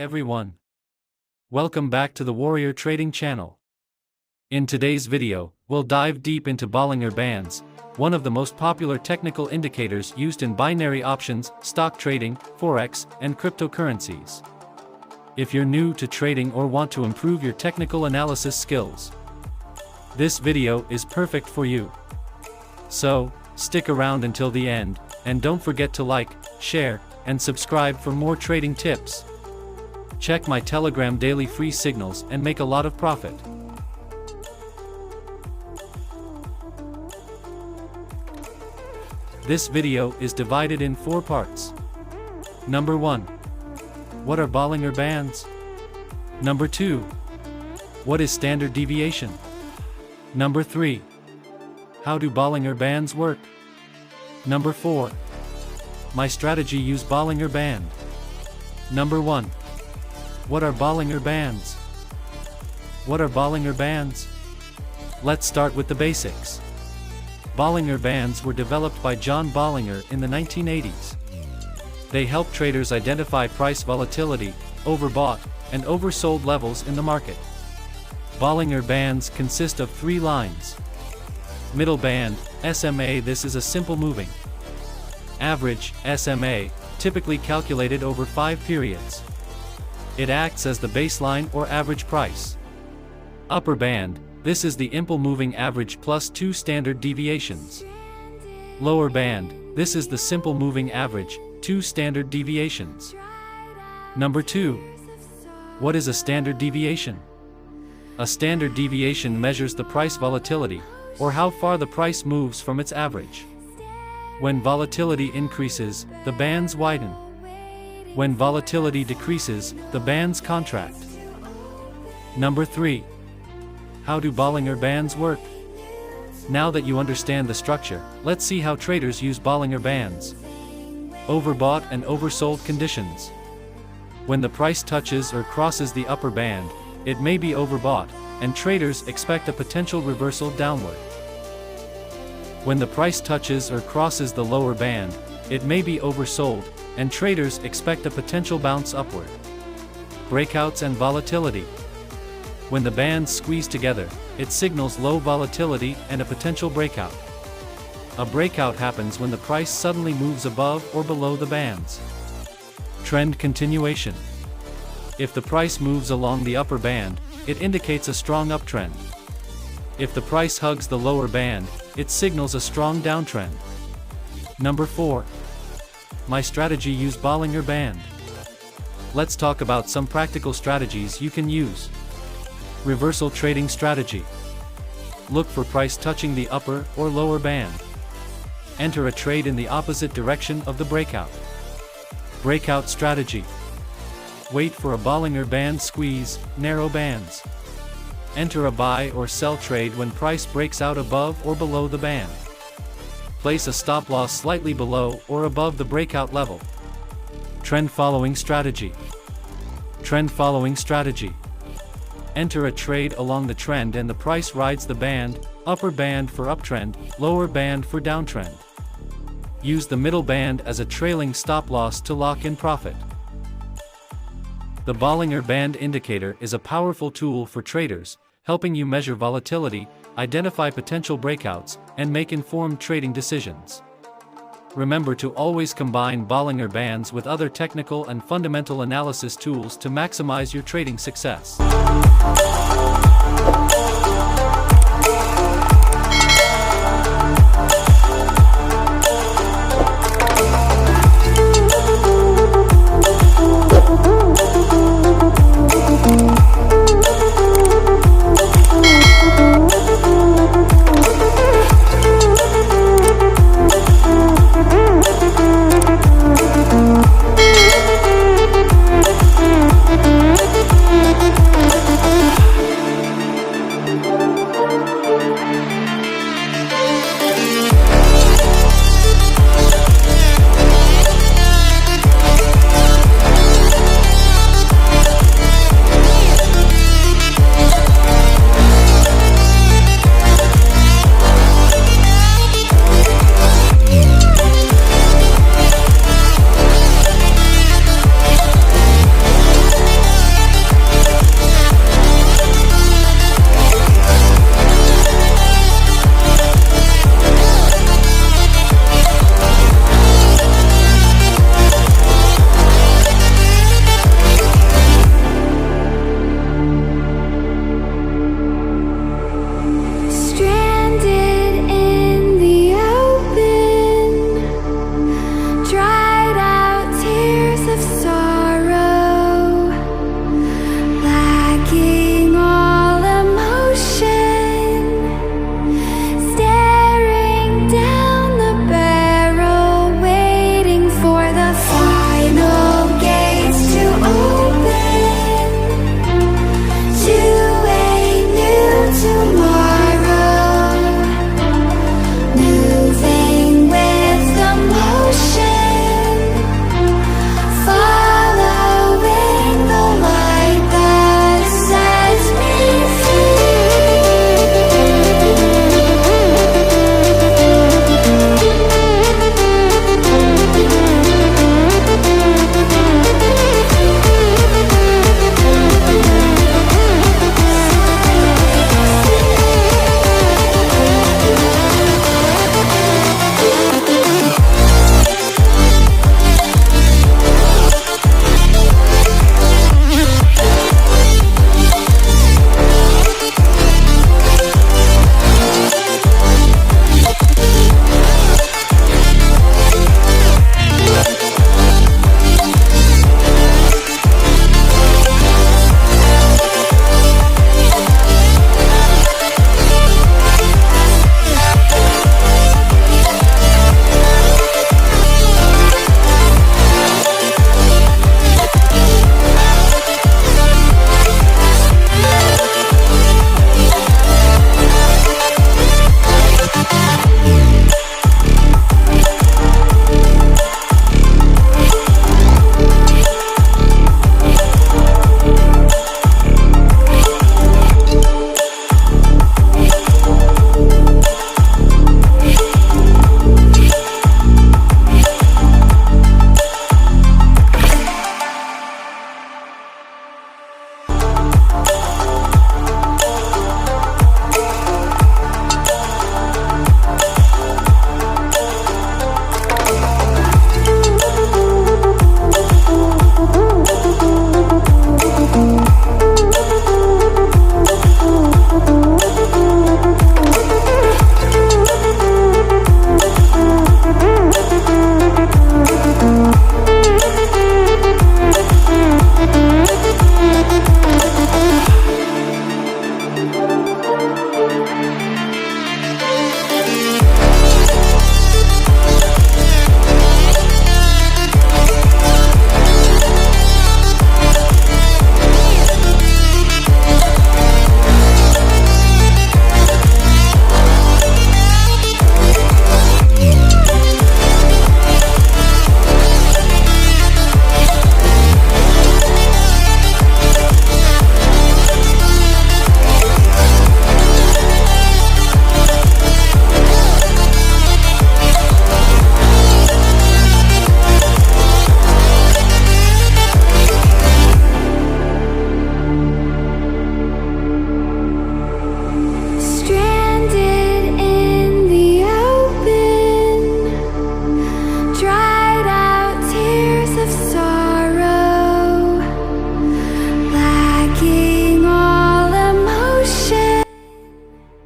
everyone. Welcome back to the Warrior Trading channel. In today's video, we'll dive deep into Bollinger Bands, one of the most popular technical indicators used in binary options, stock trading, Forex, and cryptocurrencies. If you're new to trading or want to improve your technical analysis skills, this video is perfect for you. So, stick around until the end, and don't forget to like, share, and subscribe for more trading tips. Check my Telegram daily free signals and make a lot of profit. This video is divided in 4 parts. Number 1. What are Bollinger Bands? Number 2. What is standard deviation? Number 3. How do Bollinger Bands work? Number 4. My strategy use Bollinger Band. Number 1. What are Bollinger Bands? What are Bollinger Bands? Let's start with the basics. Bollinger Bands were developed by John Bollinger in the 1980s. They help traders identify price volatility, overbought, and oversold levels in the market. Bollinger Bands consist of 3 lines. Middle band, SMA. This is a simple moving average, SMA, typically calculated over 5 periods. It acts as the baseline or average price. Upper band, this is the impulse moving average plus 2 standard deviations. Lower band, this is the simple moving average, 2 standard deviations. Number 2. What is a standard deviation? A standard deviation measures the price volatility, or how far the price moves from its average. When volatility increases, the bands widen. When volatility decreases, the bands contract. Number 3. How do Bollinger Bands work? Now that you understand the structure, let's see how traders use Bollinger Bands. Overbought and oversold conditions. When the price touches or crosses the upper band, it may be overbought, and traders expect a potential reversal downward. When the price touches or crosses the lower band, it may be oversold, and traders expect a potential bounce upward. Breakouts and volatility. When the bands squeeze together, it signals low volatility and a potential breakout. A breakout happens when the price suddenly moves above or below the bands. Trend continuation. If the price moves along the upper band, it indicates a strong uptrend. If the price hugs the lower band, it signals a strong downtrend. Number 4. My strategy use Bollinger Band. Let's talk about some practical strategies you can use. Reversal trading strategy. Look for price touching the upper or lower band. Enter a trade in the opposite direction of the breakout. Breakout strategy. Wait for a Bollinger Band squeeze, narrow bands. Enter a buy or sell trade when price breaks out above or below the band. Place a stop loss slightly below or above the breakout level. Trend following strategy. Trend following strategy. Enter a trade along the trend and the price rides the band, upper band for uptrend, lower band for downtrend. Use the middle band as a trailing stop loss to lock in profit. The Bollinger Band indicator is a powerful tool for traders, helping you measure volatility, identify potential breakouts, and make informed trading decisions. Remember to always combine Bollinger Bands with other technical and fundamental analysis tools to maximize your trading success.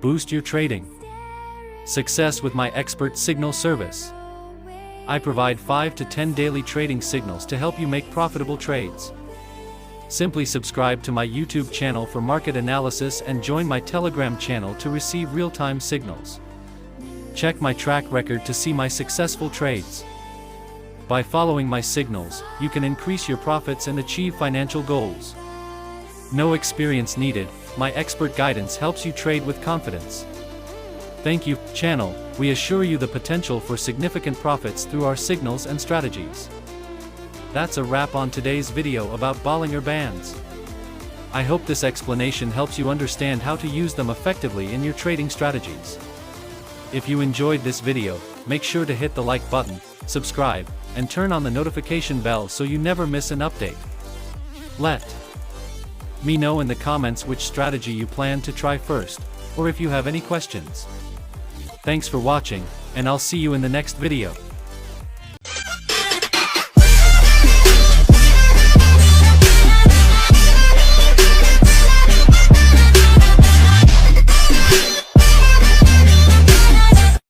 boost your trading. Success with my expert signal service. I provide 5 to 10 daily trading signals to help you make profitable trades. Simply subscribe to my YouTube channel for market analysis and join my Telegram channel to receive real-time signals. Check my track record to see my successful trades. By following my signals, you can increase your profits and achieve financial goals. No experience needed, my expert guidance helps you trade with confidence. Thank you, channel. We assure you the potential for significant profits through our signals and strategies. That's a wrap on today's video about Bollinger Bands. I hope this explanation helps you understand how to use them effectively in your trading strategies. If you enjoyed this video, make sure to hit the like button, subscribe, and turn on the notification bell so you never miss an update. Let me know in the comments which strategy you plan to try first, or if you have any questions. Thanks for watching, and I'll see you in the next video.